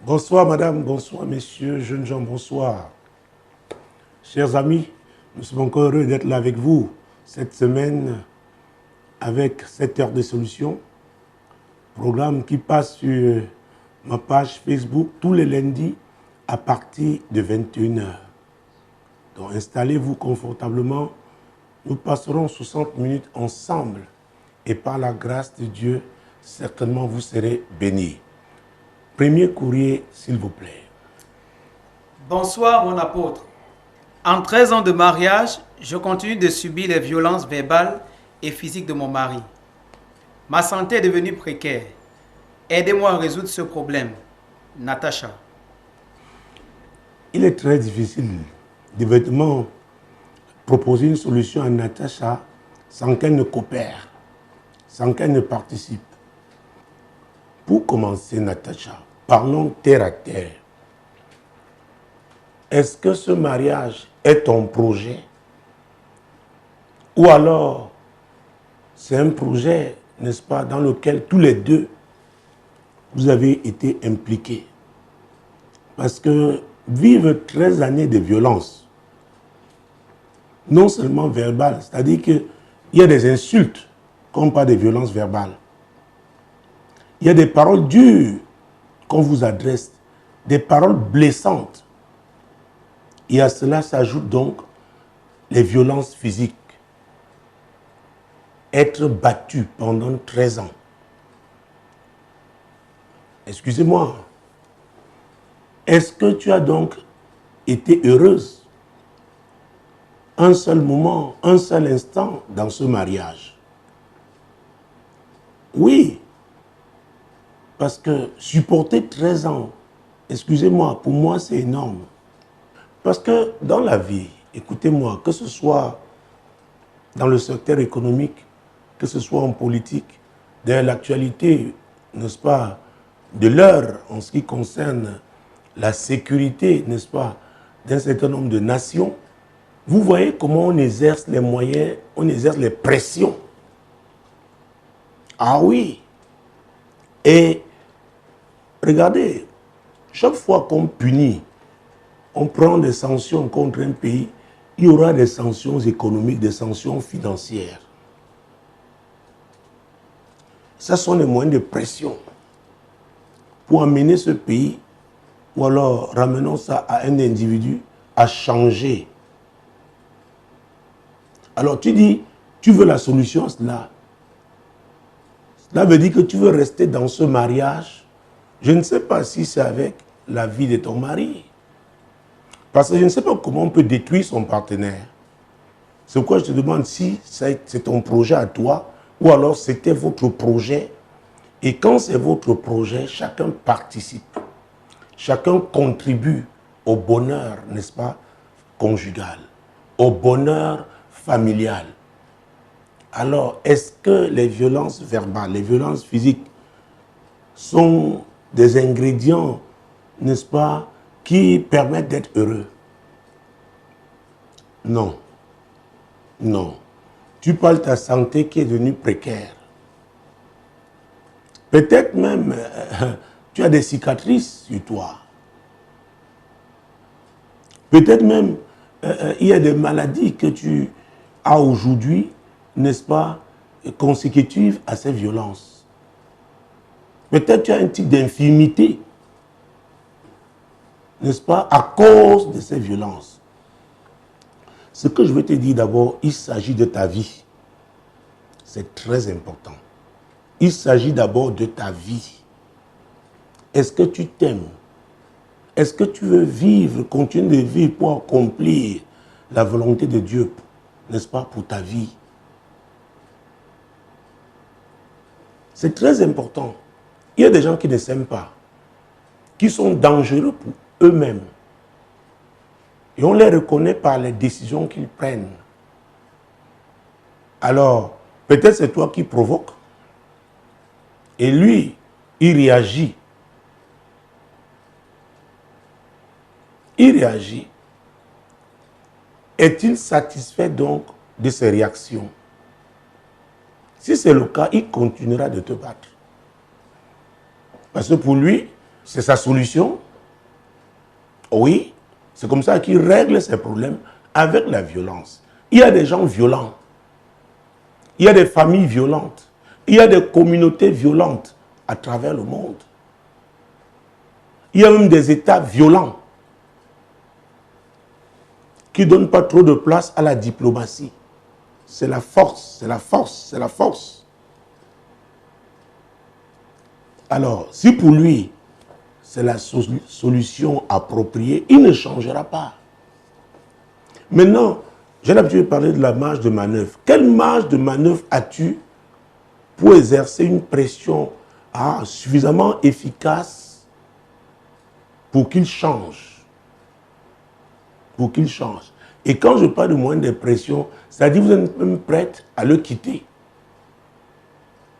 Bonsoir madame, bonsoir messieurs, jeunes gens, bonsoir. Chers amis, nous sommes encore heureux d'être là avec vous cette semaine avec 7 heures de solution. Programme qui passe sur ma page Facebook tous les lundis à partir de 21 heures. Donc installez-vous confortablement. Nous passerons 60 minutes ensemble et par la grâce de Dieu, certainement vous serez bénis. Premier courrier, s'il vous plaît. Bonsoir, mon apôtre. En 13 ans de mariage, je continue de subir les violences verbales et physiques de mon mari. Ma santé est devenue précaire. Aidez-moi à résoudre ce problème. Natacha. Il est très difficile de vêtements proposer une solution à Natacha sans qu'elle ne coopère, sans qu'elle ne participe. Pour commencer, Natacha, parlons terre à terre. Est-ce que ce mariage est ton projet? Ou alors, c'est un projet, n'est-ce pas, dans lequel tous les deux, vous avez été impliqués? Parce que vivre 13 années de violence, non seulement verbale, c'est-à-dire qu'il y a des insultes, comme pas des violences verbales. Il y a des paroles dures qu'on vous adresse, des paroles blessantes. Et à cela s'ajoutent donc les violences physiques. Être battu pendant 13 ans. Excusez-moi. Est-ce que tu as donc été heureuse un seul moment, un seul instant dans ce mariage? Oui. Parce que supporter 13 ans, excusez-moi, pour moi c'est énorme. Parce que dans la vie, écoutez-moi, que ce soit dans le secteur économique, que ce soit en politique, dans l'actualité, n'est-ce pas, de l'heure en ce qui concerne la sécurité, n'est-ce pas, d'un certain nombre de nations, vous voyez comment on exerce les moyens, on exerce les pressions. Ah oui. Et regardez, chaque fois qu'on punit, on prend des sanctions contre un pays, il y aura des sanctions économiques, des sanctions financières. Ce sont les moyens de pression pour amener ce pays, ou alors ramenons ça à un individu, à changer. Alors tu dis, tu veux la solution à cela. Cela veut dire que tu veux rester dans ce mariage. Je ne sais pas si c'est avec la vie de ton mari. Parce que je ne sais pas comment on peut détruire son partenaire. C'est pourquoi je te demande si c'est ton projet à toi ou alors c'était votre projet. Et quand c'est votre projet, chacun participe. Chacun contribue au bonheur, n'est-ce pas, conjugal, au bonheur familial. Alors, est-ce que les violences verbales, les violences physiques sont des ingrédients, n'est-ce pas, qui permettent d'être heureux? Non. Non. Tu parles de ta santé qui est devenue précaire. Peut-être même, tu as des cicatrices sur toi. Peut-être même, il y a des maladies que tu as aujourd'hui, n'est-ce pas, consécutives à ces violences. Peut-être tu as un type d'infirmité, n'est-ce pas, à cause de ces violences. Ce que je veux te dire d'abord, il s'agit de ta vie. C'est très important. Il s'agit d'abord de ta vie. Est-ce que tu t'aimes? Est-ce que tu veux vivre, continuer de vivre pour accomplir la volonté de Dieu, n'est-ce pas, pour ta vie? C'est très important. Il y a des gens qui ne s'aiment pas, qui sont dangereux pour eux-mêmes. Et on les reconnaît par les décisions qu'ils prennent. Alors, peut-être c'est toi qui provoques. Et lui, il réagit. Il réagit. Est-il satisfait donc de ses réactions? Si c'est le cas, il continuera de te battre. Parce que pour lui, c'est sa solution. Oui, c'est comme ça qu'il règle ses problèmes avec la violence. Il y a des gens violents. Il y a des familles violentes. Il y a des communautés violentes à travers le monde. Il y a même des États violents qui ne donnent pas trop de place à la diplomatie. C'est la force, c'est la force, c'est la force. Alors, si pour lui, c'est la solution appropriée, il ne changera pas. Maintenant, j'ai l'habitude de parler de la marge de manœuvre. Quelle marge de manœuvre as-tu pour exercer une pression suffisamment efficace pour qu'il change? Pour qu'il change. Et quand je parle de moyens de pression, c'est-à-dire que vous êtes même prête à le quitter.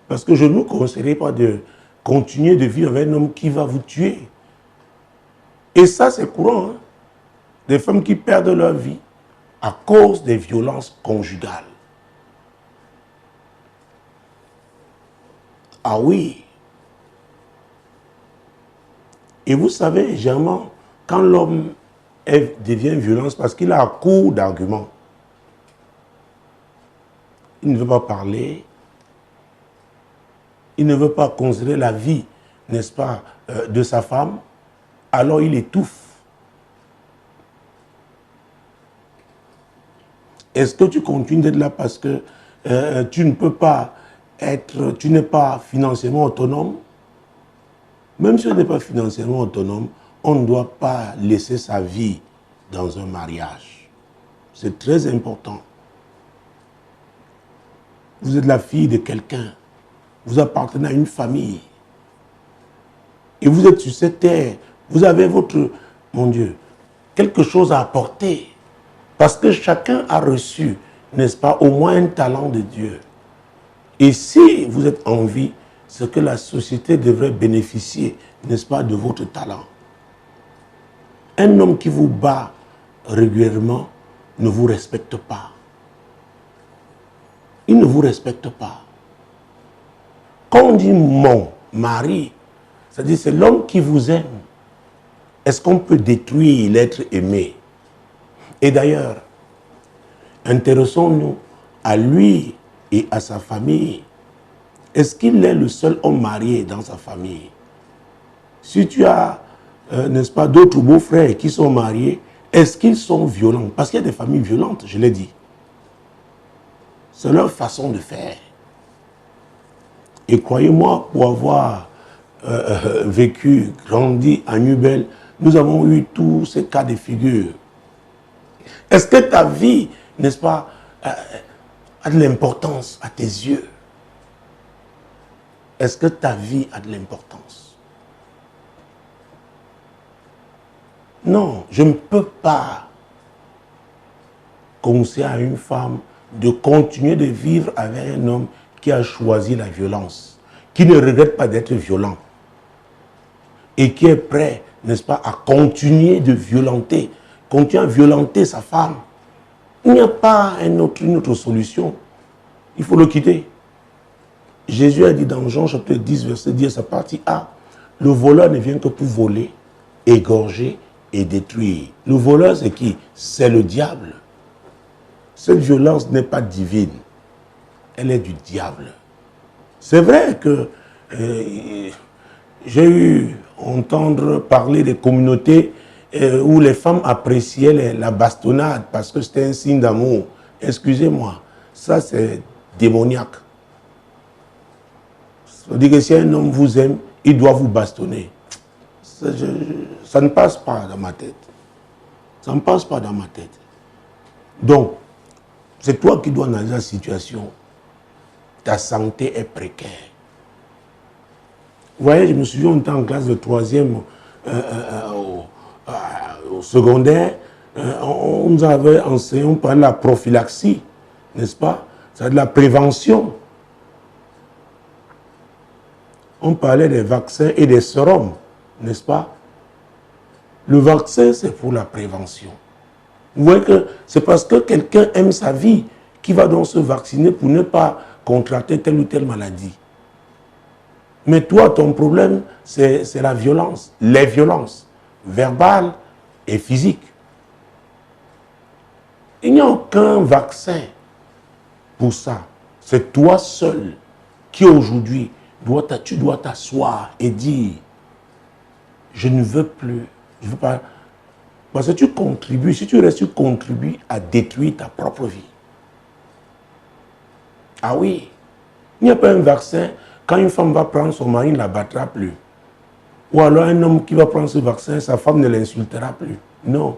Parce que je ne vous conseillerais pas de continuer de vivre avec un homme qui va vous tuer. Et ça, c'est courant. Hein? Des femmes qui perdent leur vie à cause des violences conjugales. Ah oui. Et vous savez, généralement, quand l'homme devient violent, parce qu'il a un court d'arguments. Il ne veut pas parler. Il ne veut pas considérer la vie, n'est-ce pas, de sa femme. Alors il étouffe. Est-ce que tu continues d'être là parce que tu ne peux pas être, tu n'es pas financièrement autonome? Même si on n'est pas financièrement autonome, on ne doit pas laisser sa vie dans un mariage. C'est très important. Vous êtes la fille de quelqu'un. Vous appartenez à une famille. Et vous êtes sur cette terre. Vous avez votre, mon Dieu, quelque chose à apporter. Parce que chacun a reçu, n'est-ce pas, au moins un talent de Dieu. Et si vous êtes en vie, c'est que la société devrait bénéficier, n'est-ce pas, de votre talent. Un homme qui vous bat régulièrement ne vous respecte pas. Il ne vous respecte pas. Quand on dit mon mari, c'est-à-dire c'est l'homme qui vous aime. Est-ce qu'on peut détruire l'être aimé? Et d'ailleurs, intéressons-nous à lui et à sa famille. Est-ce qu'il est le seul homme marié dans sa famille? Si tu as, n'est-ce pas, d'autres beaux-frères qui sont mariés, est-ce qu'ils sont violents? Parce qu'il y a des familles violentes, je l'ai dit. C'est leur façon de faire. Et croyez-moi, pour avoir vécu, grandi à Nubel, nous avons eu tous ces cas de figure. Est-ce que ta vie, n'est-ce pas, a de l'importance à tes yeux? Est-ce que ta vie a de l'importance? Non, je ne peux pas conseiller à une femme de continuer de vivre avec un homme qui a choisi la violence, qui ne regrette pas d'être violent et qui est prêt, n'est-ce pas, à continuer de violenter, continuer à violenter sa femme. Il n'y a pas une autre solution. Il faut le quitter. Jésus a dit dans Jean chapitre 10, verset 10, sa partie A, le voleur ne vient que pour voler, égorger et détruire. Le voleur, c'est qui? C'est le diable. Cette violence n'est pas divine. Elle est du diable. C'est vrai que j'ai eu entendre parler des communautés où les femmes appréciaient la bastonnade parce que c'était un signe d'amour. Excusez-moi, ça c'est démoniaque. Ça veut dire que si un homme vous aime, il doit vous bastonner. Ça ne passe pas dans ma tête. Ça ne passe pas dans ma tête. Donc, c'est toi qui dois analyser la situation. Ta santé est précaire. Vous voyez, je me souviens, on était en classe de 3e au secondaire. On nous avait enseigné, on parlait de la prophylaxie, n'est-ce pas? C'est de la prévention. On parlait des vaccins et des sérums, n'est-ce pas? Le vaccin, c'est pour la prévention. Vous voyez que c'est parce que quelqu'un aime sa vie qu'il va donc se vacciner pour ne pas contracter telle ou telle maladie. Mais toi, ton problème, c'est la violence, les violences verbales et physiques. Il n'y a aucun vaccin pour ça. C'est toi seul qui aujourd'hui, tu dois t'asseoir et dire, je ne veux plus, je ne veux pas. Parce que tu contribues, si tu restes, tu contribues à détruire ta propre vie. Ah oui, il n'y a pas un vaccin, quand une femme va prendre son mari, il ne la battra plus. Ou alors un homme qui va prendre ce vaccin, sa femme ne l'insultera plus. Non,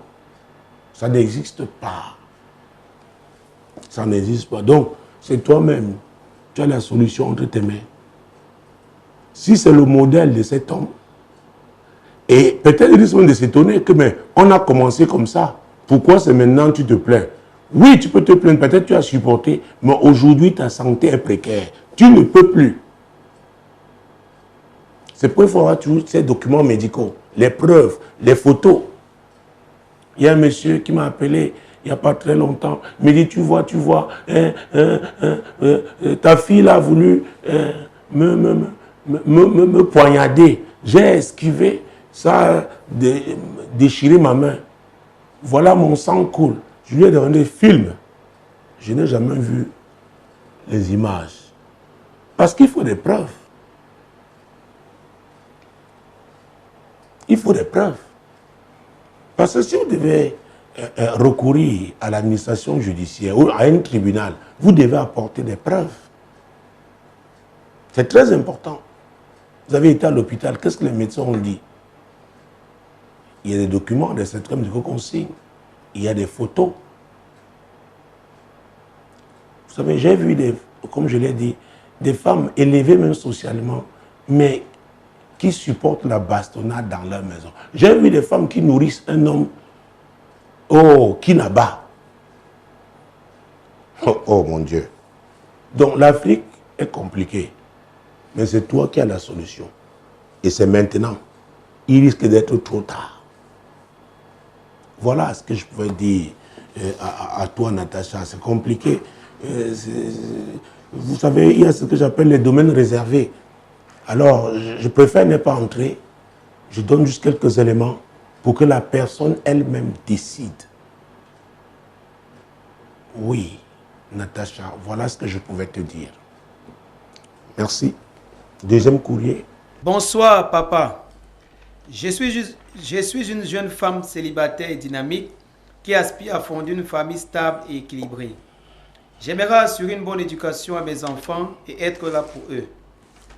ça n'existe pas. Ça n'existe pas. Donc, c'est toi-même, tu as la solution entre tes mains. Si c'est le modèle de cet homme, et peut-être ils risquent de s'étonner que, mais on a commencé comme ça. Pourquoi c'est maintenant tu te plains? Oui, tu peux te plaindre, peut-être tu as supporté, mais aujourd'hui ta santé est précaire. Tu ne peux plus. C'est pourquoi il faut avoir toujours ces documents médicaux, les preuves, les photos. Il y a un monsieur qui m'a appelé il n'y a pas très longtemps. Il me dit, tu vois, ta fille a voulu me poignarder. J'ai esquivé, ça a déchiré ma main. Voilà, mon sang coule. Je lui ai demandé film. Je n'ai jamais vu les images. Parce qu'il faut des preuves. Il faut des preuves. Parce que si vous devez recourir à l'administration judiciaire ou à un tribunal, vous devez apporter des preuves. C'est très important. Vous avez été à l'hôpital, qu'est-ce que les médecins ont dit? Il y a des documents, des certificats médicaux qu'on signe. Il y a des photos. Vous savez, j'ai vu, comme je l'ai dit, des femmes élevées même socialement, mais qui supportent la bastonnade dans leur maison. J'ai vu des femmes qui nourrissent un homme, qui n'a-bas. Oh mon Dieu. Donc l'Afrique est compliquée, mais c'est toi qui as la solution. Et c'est maintenant. Il risque d'être trop tard. Voilà ce que je pouvais dire à toi, Natacha. C'est compliqué. Vous savez, il y a ce que j'appelle les domaines réservés. Alors, je préfère ne pas entrer. Je donne juste quelques éléments pour que la personne elle-même décide. Oui, Natacha, voilà ce que je pouvais te dire. Merci. Deuxième courrier. Bonsoir, papa. Je suis une jeune femme célibataire et dynamique qui aspire à fonder une famille stable et équilibrée. J'aimerais assurer une bonne éducation à mes enfants et être là pour eux.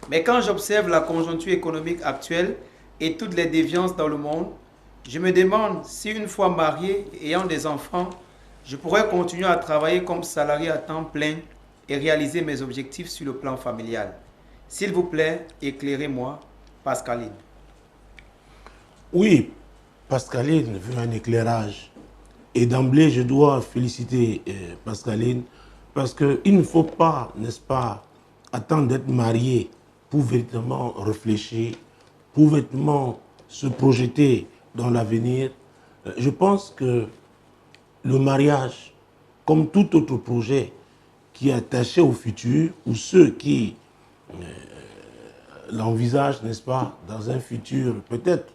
Mais quand j'observe la conjoncture économique actuelle et toutes les déviances dans le monde, je me demande si une fois mariée et ayant des enfants, je pourrais continuer à travailler comme salarié à temps plein et réaliser mes objectifs sur le plan familial. S'il vous plaît, éclairez-moi, Pascaline. Oui, Pascaline veut un éclairage. Et d'emblée, je dois féliciter Pascaline parce qu'il ne faut pas, n'est-ce pas, attendre d'être marié pour véritablement réfléchir, pour véritablement se projeter dans l'avenir. Je pense que le mariage, comme tout autre projet qui est attaché au futur, ou ceux qui l'envisagent, n'est-ce pas, dans un futur peut-être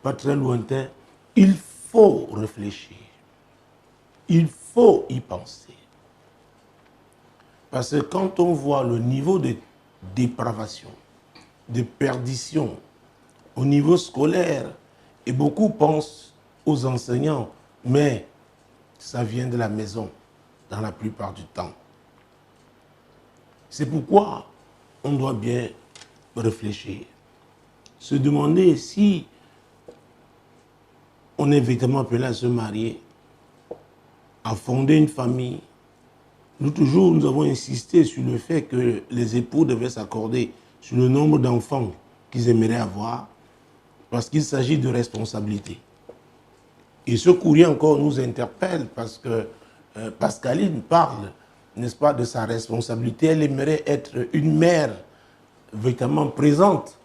pas très lointain, il faut réfléchir. Il faut y penser. Parce que quand on voit le niveau de dépravation, de perdition au niveau scolaire, et beaucoup pensent aux enseignants, mais ça vient de la maison, dans la plupart du temps. C'est pourquoi on doit bien réfléchir, se demander si on est véritablement appelé à se marier, à fonder une famille. Nous avons insisté sur le fait que les époux devaient s'accorder sur le nombre d'enfants qu'ils aimeraient avoir, parce qu'il s'agit de responsabilité. Et ce courrier encore nous interpelle parce que Pascaline parle, n'est-ce pas, de sa responsabilité. Elle aimerait être une mère véritablement présente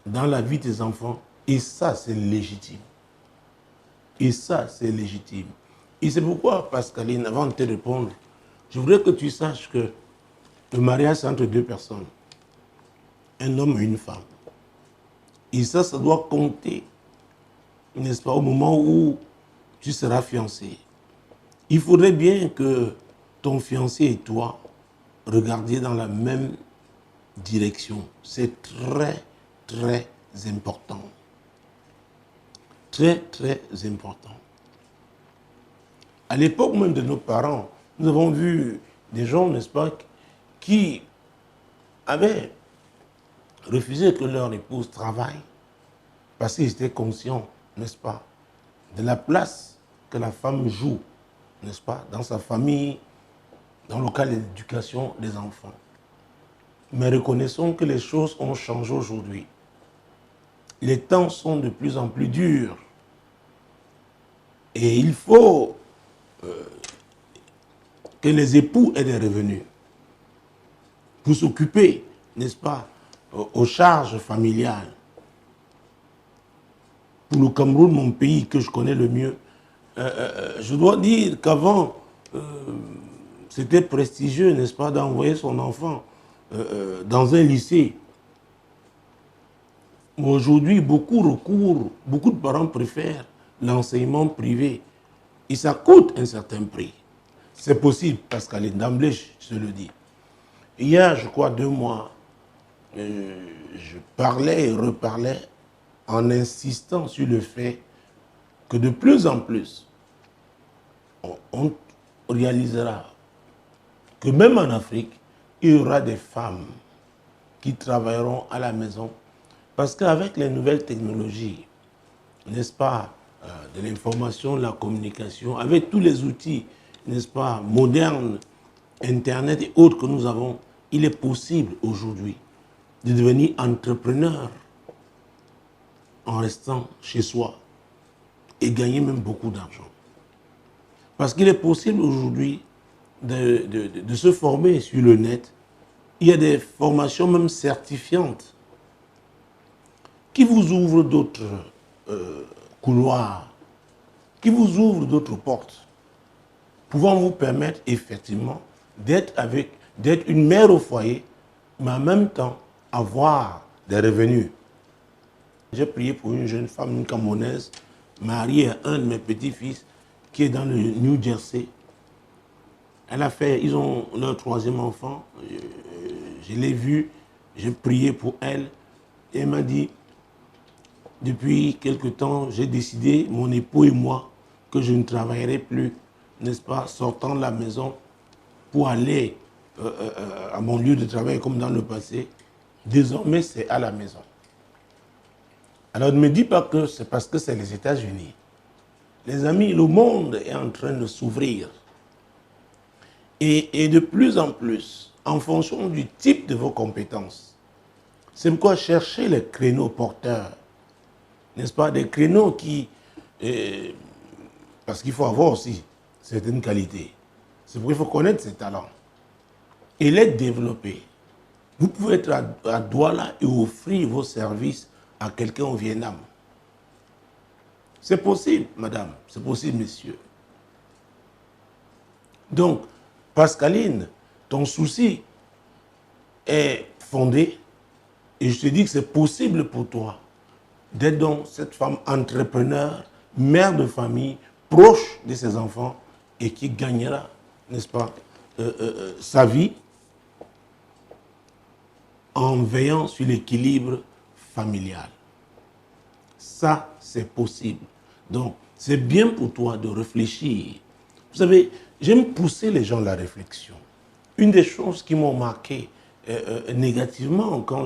dans la vie des enfants. Et ça, c'est légitime. Et ça, c'est légitime. Et c'est pourquoi, Pascaline, avant de te répondre, je voudrais que tu saches que le mariage, c'est entre deux personnes. un homme et une femme. Et ça doit compter, n'est-ce pas, au moment où tu seras fiancé. Il faudrait bien que ton fiancé et toi regardiez dans la même direction. C'est très, très important. Très, très important. À l'époque même de nos parents, nous avons vu des gens, n'est-ce pas, qui avaient refusé que leur épouse travaille parce qu'ils étaient conscients, n'est-ce pas, de la place que la femme joue, n'est-ce pas, dans sa famille, dans le cas de l'éducation des enfants. Mais reconnaissons que les choses ont changé aujourd'hui. Les temps sont de plus en plus durs. Et il faut que les époux aient des revenus pour s'occuper, n'est-ce pas, aux charges familiales. Pour le Cameroun, mon pays que je connais le mieux, je dois dire qu'avant, c'était prestigieux, n'est-ce pas, d'envoyer son enfant dans un lycée. Aujourd'hui, beaucoup de parents préfèrent l'enseignement privé. Et ça coûte un certain prix. C'est possible, Pascaline, d'emblée, je te le dis. Il y a, je crois, 2 mois, je parlais et reparlais en insistant sur le fait que de plus en plus, on réalisera que même en Afrique, il y aura des femmes qui travailleront à la maison. Parce qu'avec les nouvelles technologies, n'est-ce pas, de l'information, de la communication, avec tous les outils, n'est-ce pas, modernes, Internet et autres que nous avons, il est possible aujourd'hui de devenir entrepreneur en restant chez soi et gagner même beaucoup d'argent. Parce qu'il est possible aujourd'hui de se former sur le net. Il y a des formations même certifiantes qui vous ouvrent d'autres couloirs, qui vous ouvrent d'autres portes, pouvant vous permettre effectivement d'être une mère au foyer, mais en même temps avoir des revenus. J'ai prié pour une jeune femme, une Camerounaise, mariée à un de mes petits-fils, qui est dans le New Jersey. Ils ont leur 3e enfant. Je l'ai vue, j'ai prié pour elle. Et elle m'a dit, depuis quelque temps, j'ai décidé, mon époux et moi, que je ne travaillerai plus, n'est-ce pas, sortant de la maison pour aller à mon lieu de travail comme dans le passé. Désormais, c'est à la maison. Alors ne me dis pas que c'est parce que c'est les États-Unis. Les amis, le monde est en train de s'ouvrir. Et de plus en plus, en fonction du type de vos compétences. C'est pourquoi chercher les créneaux porteurs, n'est-ce pas, des créneaux qui... parce qu'il faut avoir aussi certaines qualités. C'est pourquoi il faut connaître ses talents et les développer. Vous pouvez être à Douala et offrir vos services à quelqu'un au Vietnam. C'est possible, madame, c'est possible, messieurs. Donc, Pascaline, ton souci est fondé et je te dis que c'est possible pour toi d'être donc cette femme entrepreneur, mère de famille, proche de ses enfants et qui gagnera, n'est-ce pas, sa vie en veillant sur l'équilibre familial. Ça, c'est possible. Donc, c'est bien pour toi de réfléchir. Vous savez, j'aime pousser les gens à la réflexion. Une des choses qui m'ont marqué négativement quand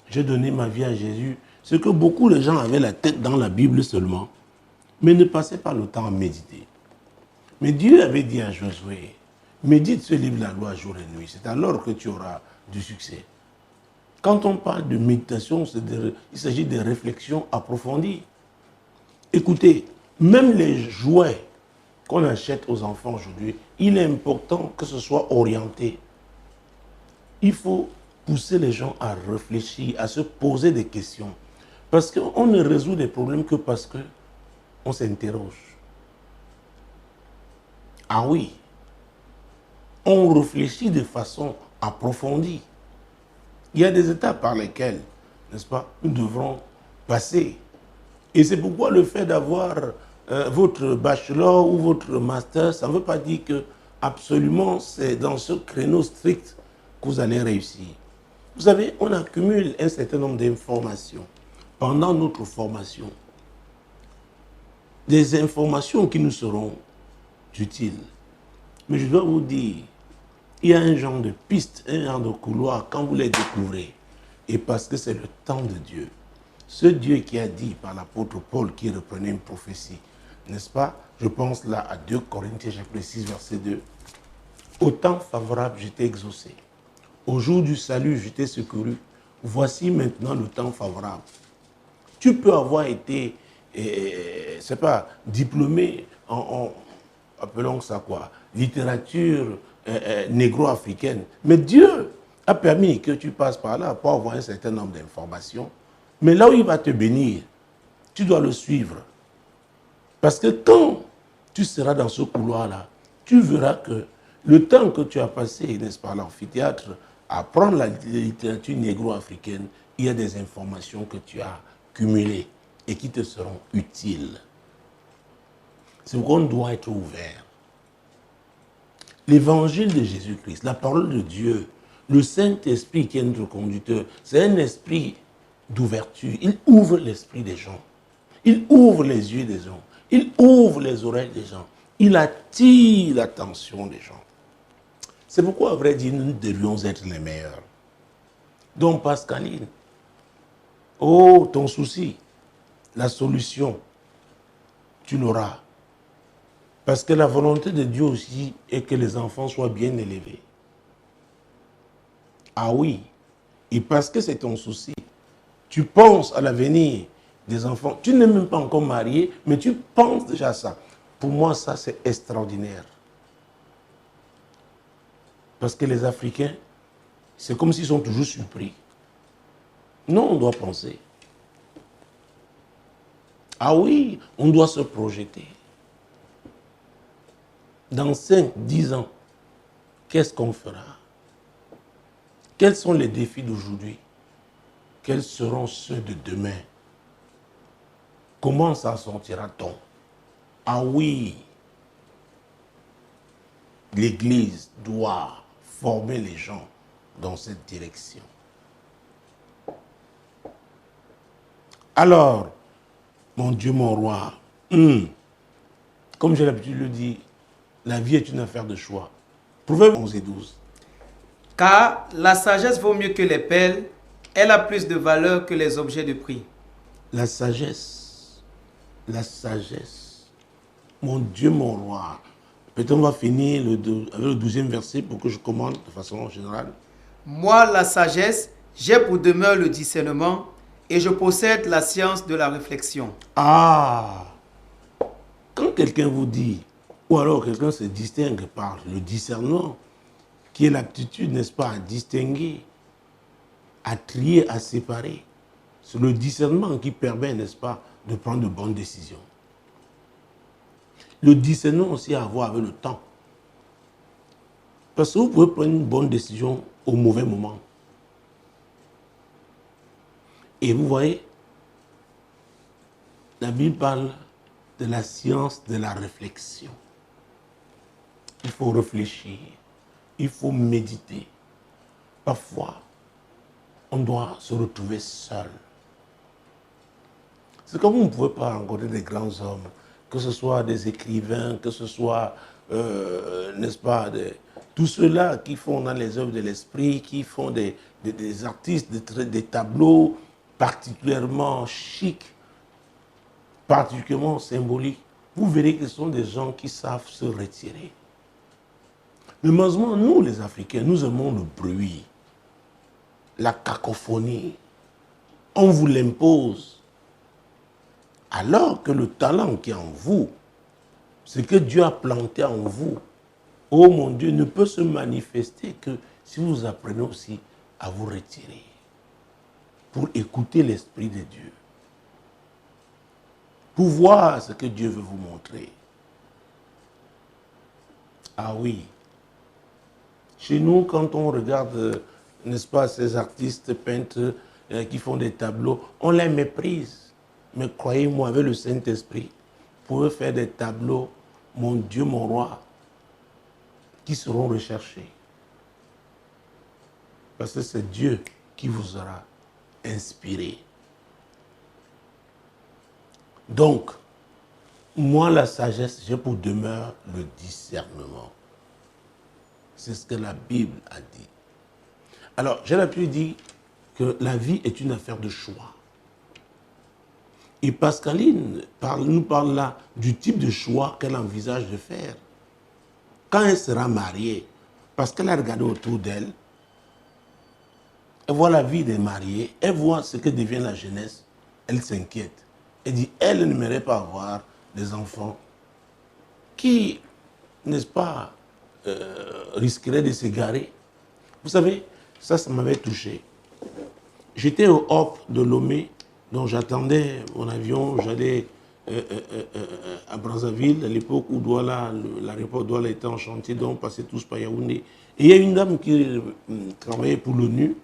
j'ai donné ma vie à Jésus, c'est que beaucoup de gens avaient la tête dans la Bible seulement, mais ne passaient pas le temps à méditer. Mais Dieu avait dit à Josué, médite ce livre de la loi jour et nuit, c'est alors que tu auras du succès. Quand on parle de méditation, il s'agit de réflexions approfondies. Écoutez, même les jouets qu'on achète aux enfants aujourd'hui, il est important que ce soit orienté. Il faut pousser les gens à réfléchir, à se poser des questions. Parce qu'on ne résout les problèmes que parce qu'on s'interroge. Ah oui, on réfléchit de façon approfondie. Il y a des étapes par lesquelles, n'est-ce pas, nous devrons passer. Et c'est pourquoi le fait d'avoir votre bachelor ou votre master, ça ne veut pas dire que absolument c'est dans ce créneau strict que vous allez réussir. Vous savez, on accumule un certain nombre d'informations pendant notre formation. Des informations qui nous seront utiles. Mais je dois vous dire, il y a un genre de piste, un genre de couloir quand vous les découvrez. Et parce que c'est le temps de Dieu. Ce Dieu qui a dit par l'apôtre Paul qui reprenait une prophétie, n'est-ce pas? Je pense là à 2 Corinthiens chapitre 6 verset 2. Au temps favorable, j'étais exaucé. Au jour du salut, j'étais secouru. Voici maintenant le temps favorable. Tu peux avoir été, c'est pas, diplômé appelons ça quoi, littérature négro-africaine. Mais Dieu a permis que tu passes par là pour avoir un certain nombre d'informations. Mais là où il va te bénir, tu dois le suivre. Parce que quand tu seras dans ce couloir-là, tu verras que le temps que tu as passé, n'est-ce pas, à l'amphithéâtre, à apprendre la littérature négro-africaine, il y a des informations que tu as cumulées et qui te seront utiles. C'est pourquoi on doit être ouvert. L'évangile de Jésus-Christ, la parole de Dieu, le Saint-Esprit qui est notre conducteur, c'est un esprit d'ouverture. Il ouvre l'esprit des gens. Il ouvre les yeux des gens. Il ouvre les oreilles des gens. Il attire l'attention des gens. C'est pourquoi, à vrai dire, nous devions être les meilleurs. Donc, Pascaline, oh, ton souci, la solution, tu l'auras. Parce que la volonté de Dieu aussi est que les enfants soient bien élevés. Ah oui, et parce que c'est ton souci, tu penses à l'avenir des enfants. Tu n'es même pas encore marié, mais tu penses déjà à ça. Pour moi, ça, c'est extraordinaire. Parce que les Africains, c'est comme s'ils sont toujours surpris. Non, on doit penser. Ah oui, on doit se projeter. Dans 5, 10 ans, qu'est-ce qu'on fera? Quels sont les défis d'aujourd'hui? Quels seront ceux de demain? Comment s'en sortira-t-on? Ah oui, l'Église doit former les gens dans cette direction. Alors, mon Dieu, mon roi, comme j'ai l'habitude de le dire, la vie est une affaire de choix. Proverbe 11 et 12. Car la sagesse vaut mieux que les perles, elle a plus de valeur que les objets de prix. La sagesse, mon Dieu, mon roi. Peut-être on va finir avec le 12e verset pour que je commande de façon générale. Moi, la sagesse, j'ai pour demeure le discernement et je possède la science de la réflexion. Ah, quand quelqu'un vous dit, ou alors quelqu'un se distingue par le discernement, qui est l'aptitude, n'est-ce pas, à distinguer, à trier, à séparer. C'est le discernement qui permet, n'est-ce pas, de prendre de bonnes décisions. Le discernement aussi a à voir avec le temps. Parce que vous pouvez prendre une bonne décision au mauvais moment. Et vous voyez, la Bible parle de la science de la réflexion. Il faut réfléchir, il faut méditer. Parfois, on doit se retrouver seul. C'est comme vous ne pouvez pas rencontrer des grands hommes, que ce soit des écrivains, que ce soit, n'est-ce pas, tous ceux-là qui font dans les œuvres de l'esprit, qui font des artistes, des tableaux particulièrement chics, particulièrement symboliques. Vous verrez que ce sont des gens qui savent se retirer. Mais malheureusement, nous les Africains, nous aimons le bruit, la cacophonie. On vous l'impose. Alors que le talent qui est en vous, ce que Dieu a planté en vous, oh mon Dieu, ne peut se manifester que si vous apprenez aussi à vous retirer pour écouter l'Esprit de Dieu, pour voir ce que Dieu veut vous montrer. Ah oui, chez nous, quand on regarde n'est-ce pas, ces artistes peintres qui font des tableaux, on les méprise. Mais croyez-moi, avec le Saint-Esprit, vous pouvez faire des tableaux, mon Dieu, mon roi, qui seront recherchés. Parce que c'est Dieu qui vous aura inspiré. Donc, moi, la sagesse, j'ai pour demeure le discernement. C'est ce que la Bible a dit. Alors, j'ai l'habitude de dire que la vie est une affaire de choix. Et Pascaline nous parle là du type de choix qu'elle envisage de faire. Quand elle sera mariée, parce qu'elle a regardé autour d'elle, elle voit la vie des mariés, elle voit ce que devient la jeunesse, elle s'inquiète. Elle dit, elle n'aimerait pas avoir des enfants qui, n'est-ce pas, risqueraient de s'égarer. Vous savez, ça m'avait touché. J'étais au Hop de Lomé, donc j'attendais mon avion, j'allais à Brazzaville, à l'époque où l'aéroport Douala était en chantier, donc on passait tous par Yaoundé. Et il y a une dame qui travaillait pour l'ONU,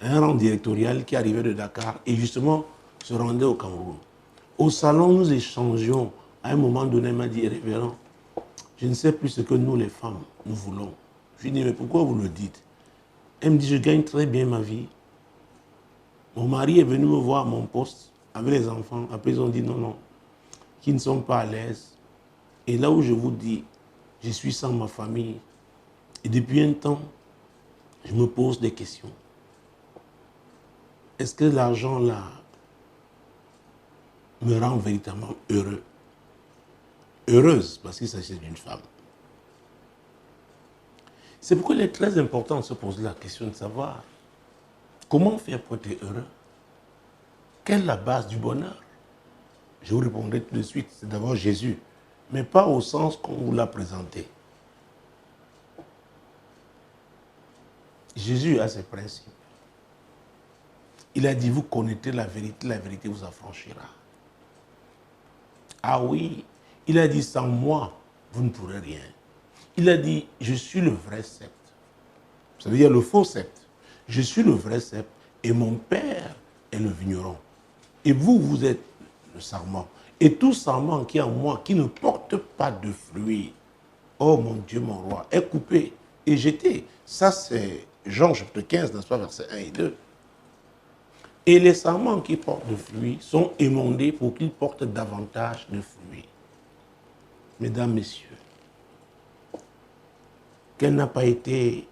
un rang directorial qui arrivait de Dakar et justement se rendait au Cameroun. Au salon, nous échangions. À un moment donné, elle m'a dit, révérend, je ne sais plus ce que nous, les femmes, nous voulons. Je lui ai dit, mais pourquoi vous le dites? Elle me dit, je gagne très bien ma vie. Mon mari est venu me voir à mon poste avec les enfants. Après, ils ont dit, non, non, qui ne sont pas à l'aise. Et là où je vous dis, je suis sans ma famille. Et depuis un temps, je me pose des questions. Est-ce que l'argent là me rend véritablement heureux? Heureuse, parce qu'il s'agit d'une femme. C'est pourquoi il est très important de se poser la question de savoir comment faire pour être heureux. Quelle est la base du bonheur? Je vous répondrai tout de suite, c'est d'abord Jésus, mais pas au sens qu'on vous l'a présenté. Jésus a ses principes. Il a dit, vous connaîtrez la vérité vous affranchira. Ah oui, il a dit, sans moi, vous ne pourrez rien. Il a dit, je suis le vrai sceptre. Ça veut dire le faux sceptre. Je suis le vrai sceptre et mon Père est le vigneron. Et vous, vous êtes le sarment. Et tout sarment qui est en moi, qui ne porte pas de fruits, oh mon Dieu, mon roi, est coupé et jeté. Ça, c'est Jean chapitre 15, n'est-ce pas, versets 1 et 2. Et les sarments qui portent de fruits sont émondés pour qu'ils portent davantage de fruits. Mesdames, messieurs, quel n'a pas été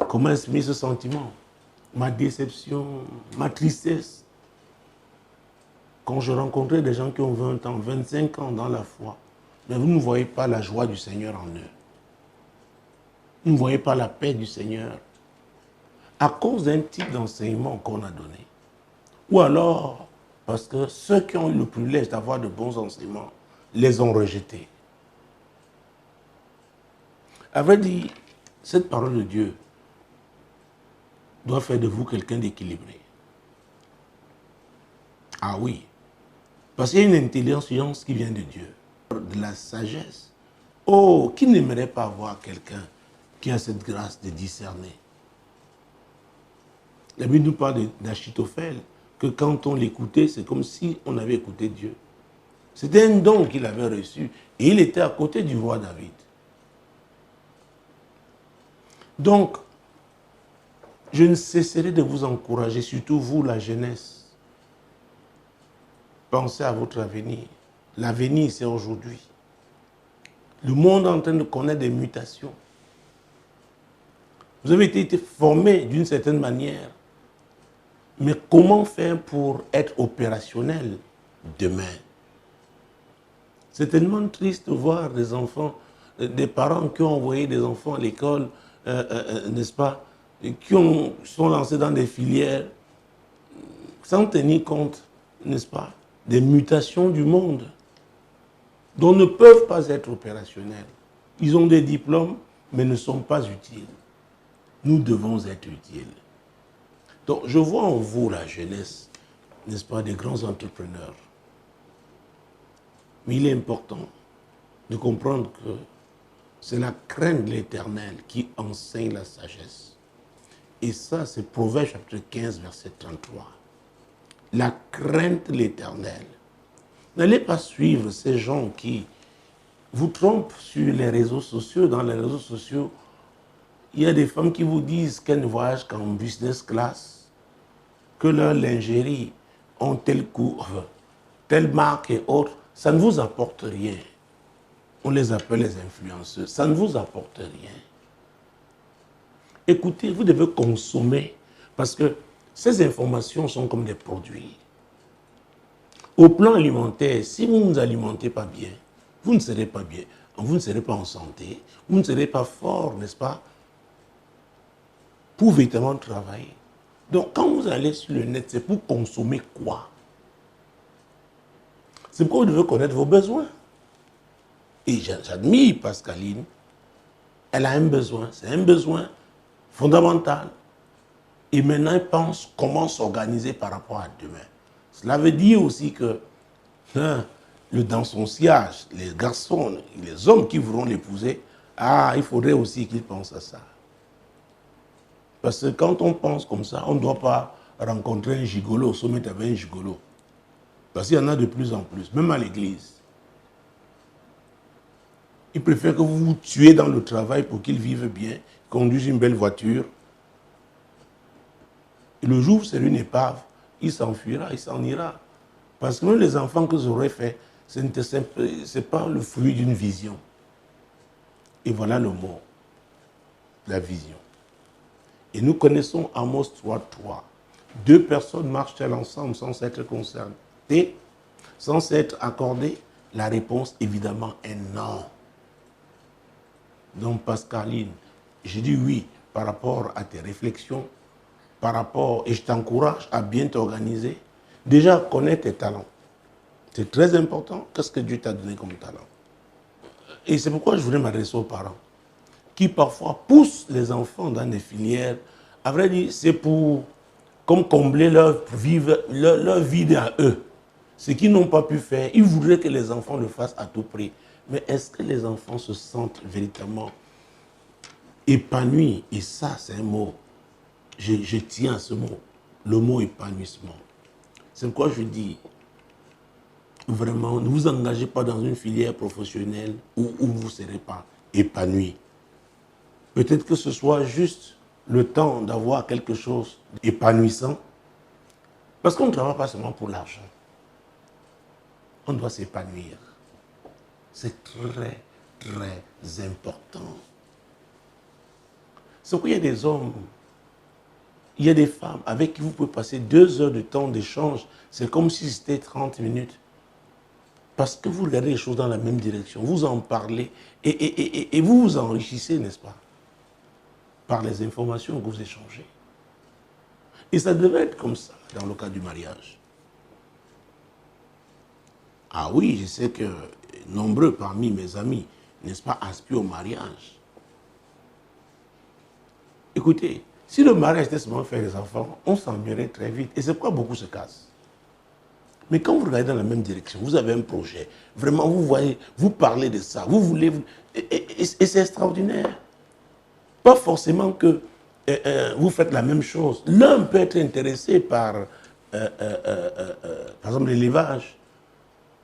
comment exprimer ce sentiment, ma déception, ma tristesse, quand je rencontrais des gens qui ont 20 ans, 25 ans dans la foi, mais vous ne voyez pas la joie du Seigneur en eux. Vous ne voyez pas la paix du Seigneur à cause d'un type d'enseignement qu'on a donné. Ou alors, parce que ceux qui ont eu le privilège d'avoir de bons enseignements les ont rejetés. À vrai dire, cette parole de Dieu doit faire de vous quelqu'un d'équilibré. Ah oui, parce qu'il y a une intelligence qui vient de Dieu, de la sagesse. Oh, qui n'aimerait pas avoir quelqu'un qui a cette grâce de discerner? La Bible nous parle d'Achitophel, que quand on l'écoutait, c'est comme si on avait écouté Dieu. C'était un don qu'il avait reçu et il était à côté du roi David. Donc, je ne cesserai de vous encourager, surtout vous, la jeunesse. Pensez à votre avenir. L'avenir, c'est aujourd'hui. Le monde est en train de connaître des mutations. Vous avez été formé d'une certaine manière. Mais comment faire pour être opérationnel demain? C'est tellement triste de voir des enfants, des parents qui ont envoyé des enfants à l'école, n'est-ce pas, qui sont lancés dans des filières sans tenir compte, n'est-ce pas, des mutations du monde, dont ne peuvent pas être opérationnels. Ils ont des diplômes, mais ne sont pas utiles. Nous devons être utiles. Donc, je vois en vous la jeunesse, n'est-ce pas, des grands entrepreneurs. Mais il est important de comprendre que C'est la crainte de l'Éternel qui enseigne la sagesse. Et ça, c'est Proverbe chapitre 15, verset 33. La crainte de l'Éternel. N'allez pas suivre ces gens qui vous trompent sur les réseaux sociaux. Dans les réseaux sociaux, il y a des femmes qui vous disent qu'elles ne voyagent qu'en business class, que leur lingerie ont tel cours, telle marque et autres. Ça ne vous apporte rien. On les appelle les influenceurs. Ça ne vous apporte rien. Écoutez, vous devez consommer parce que ces informations sont comme des produits. Au plan alimentaire, si vous ne vous alimentez pas bien, vous ne serez pas bien. Vous ne serez pas en santé. Vous ne serez pas fort, n'est-ce pas, pour véritablement travailler. Donc, quand vous allez sur le net, c'est pour consommer quoi? C'est pourquoi vous devez connaître vos besoins. Et j'admire Pascaline. Elle a un besoin. C'est un besoin fondamental. Et maintenant, elle pense comment s'organiser par rapport à demain. Cela veut dire aussi que dans son sillage, les garçons, les hommes qui voudront l'épouser, il faudrait aussi qu'ils pensent à ça. Parce que quand on pense comme ça, on ne doit pas rencontrer un gigolo, se mettre avec un gigolo. Parce qu'il y en a de plus en plus, même à l'église. Ils préfèrent que vous vous tuez dans le travail pour qu'ils vivent bien, conduisent une belle voiture. Et le jour où c'est une épave, il s'enfuira, il s'en ira. Parce que même les enfants que j'aurais faits, ce n'est pas le fruit d'une vision. Et voilà le mot, la vision. Et nous connaissons Amos 3:3. Deux personnes marchent-elles ensemble sans s'être concertées, sans s'être accordées? La réponse, évidemment, est non. Donc, Pascaline, je dis oui par rapport à tes réflexions, et je t'encourage à bien t'organiser. Déjà, connais tes talents. C'est très important. Qu'est-ce que Dieu t'a donné comme talent? Et c'est pourquoi je voulais m'adresser aux parents qui parfois poussent les enfants dans des filières. À vrai dire, c'est pour comme combler leur vide à eux. Ce qu'ils n'ont pas pu faire, ils voudraient que les enfants le fassent à tout prix. Mais est-ce que les enfants se sentent véritablement épanouis? Et ça, c'est un mot. Je tiens à ce mot. Le mot épanouissement. C'est pourquoi je dis, vraiment, ne vous engagez pas dans une filière professionnelle où vous ne serez pas épanoui. Peut-être que ce soit juste le temps d'avoir quelque chose d'épanouissant. Parce qu'on ne travaille pas seulement pour l'argent. On doit s'épanouir. C'est très, très important. C'est pourquoi il y a des hommes, il y a des femmes avec qui vous pouvez passer 2 heures de temps d'échange. C'est comme si c'était 30 minutes. Parce que vous regardez les choses dans la même direction. Vous en parlez et vous vous enrichissez, n'est-ce pas? Par les informations que vous échangez. Et ça devait être comme ça dans le cas du mariage. Ah oui, je sais que nombreux parmi mes amis, n'est-ce pas, aspirent au mariage. Écoutez, si le mariage était seulement faire des enfants, on s'ennuierait très vite. Et c'est pourquoi beaucoup se cassent. Mais quand vous regardez dans la même direction, vous avez un projet, vraiment vous voyez, vous parlez de ça, vous voulez, et c'est extraordinaire. Pas forcément que vous faites la même chose. L'un peut être intéressé par exemple, l'élevage.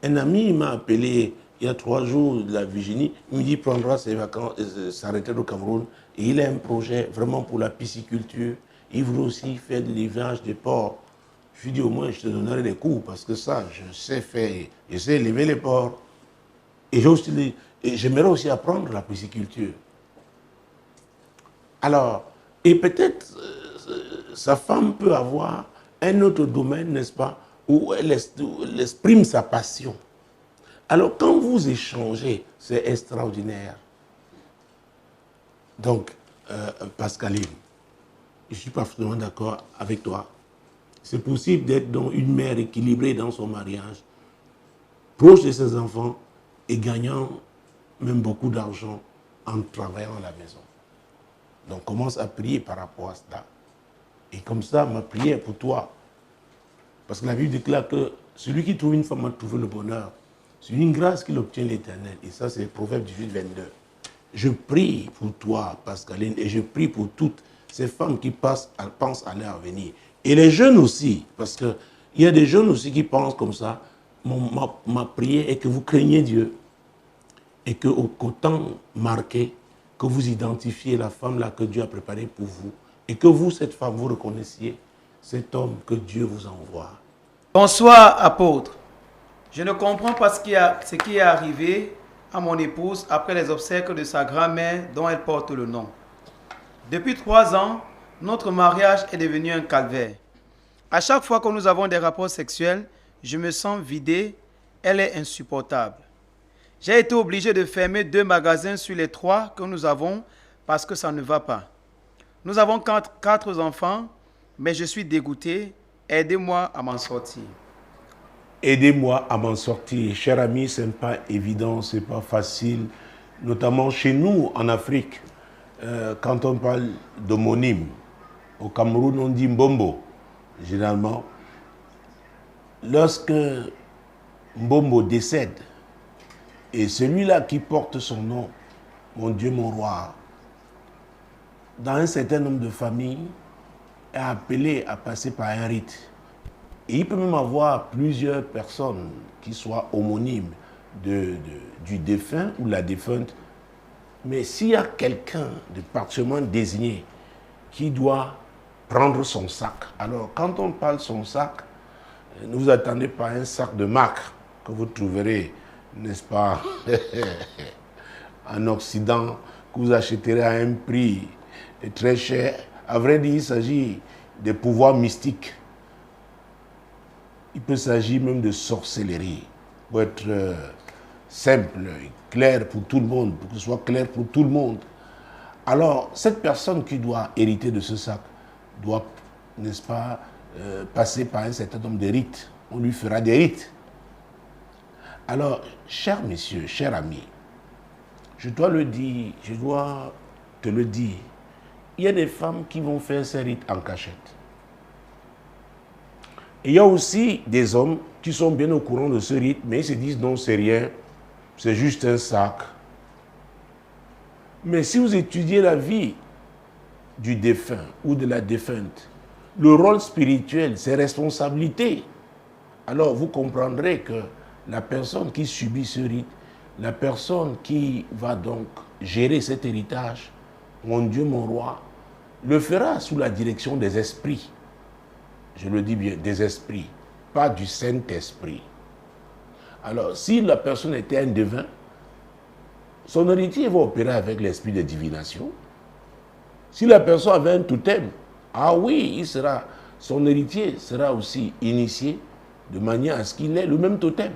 Un ami m'a appelé il y a 3 jours de la Virginie, il me dit qu'il prendra ses vacances, s'arrêter au Cameroun, et il a un projet vraiment pour la pisciculture. Il voudrait aussi faire de l'élevage de porcs. Je lui dis au moins je te donnerai des cours parce que ça, je sais faire, je sais élever les porcs. Et j'aimerais aussi apprendre la pisciculture. Alors, et peut-être sa femme peut avoir un autre domaine, n'est-ce pas, où elle exprime sa passion. Alors, quand vous échangez, c'est extraordinaire. Donc, Pascaline, je suis parfaitement d'accord avec toi. C'est possible d'être donc une mère équilibrée dans son mariage, proche de ses enfants et gagnant même beaucoup d'argent en travaillant à la maison. Donc, commence à prier par rapport à cela. Et comme ça, ma prière pour toi. Parce que la Bible déclare que celui qui trouve une femme a trouvé le bonheur. C'est une grâce qu'il obtient l'Éternel. Et ça, c'est le Proverbe 18, 22. Je prie pour toi, Pascaline, et je prie pour toutes ces femmes qui pensent à leur avenir. Et les jeunes aussi, parce qu'il y a des jeunes aussi qui pensent comme ça. Ma prière est que vous craignez Dieu et qu'au temps marqué, que vous identifiez la femme là que Dieu a préparée pour vous et que vous, cette femme, vous reconnaissiez cet homme que Dieu vous envoie. Bonsoir, apôtre. Je ne comprends pas ce qui est arrivé à mon épouse après les obsèques de sa grand-mère dont elle porte le nom. Depuis 3 ans, notre mariage est devenu un calvaire. À chaque fois que nous avons des rapports sexuels, je me sens vidé, elle est insupportable. J'ai été obligé de fermer 2 magasins sur les 3 que nous avons parce que ça ne va pas. Nous avons 4 enfants, mais je suis dégoûté. Aidez-moi à m'en sortir. Aidez-moi à m'en sortir. Cher ami, ce n'est pas évident, ce n'est pas facile. Notamment chez nous, en Afrique, quand on parle d'homonyme, au Cameroun, on dit Mbombo, généralement. Lorsque Mbombo décède, et celui-là qui porte son nom, mon Dieu, mon roi, dans un certain nombre de familles, est appelé à passer par un rite. Et il peut même avoir plusieurs personnes qui soient homonymes du défunt ou la défunte. Mais s'il y a quelqu'un de particulièrement désigné qui doit prendre son sac, alors quand on parle son sac, ne vous attendez pas à un sac de marque que vous trouverez, n'est-ce pas, en Occident, que vous achèterez à un prix très cher. À vrai dire, il s'agit des pouvoirs mystiques. Il peut s'agir même de sorcellerie, pour être simple, clair pour tout le monde, pour que ce soit clair pour tout le monde. Alors, cette personne qui doit hériter de ce sac doit, n'est-ce pas, passer par un certain nombre de rites. On lui fera des rites. Alors, chers messieurs, chers amis, je dois te le dire, il y a des femmes qui vont faire ces rites en cachette. Et il y a aussi des hommes qui sont bien au courant de ce rite, mais ils se disent non, c'est rien, c'est juste un sac. Mais si vous étudiez la vie du défunt ou de la défunte, le rôle spirituel, ses responsabilités, alors vous comprendrez que la personne qui subit ce rite, la personne qui va donc gérer cet héritage, mon Dieu, mon roi, le fera sous la direction des esprits. Je le dis bien, des esprits, pas du Saint-Esprit. Alors, si la personne était un devin, son héritier va opérer avec l'esprit de divination. Si la personne avait un totem, ah oui, son héritier sera aussi initié de manière à ce qu'il ait le même totem.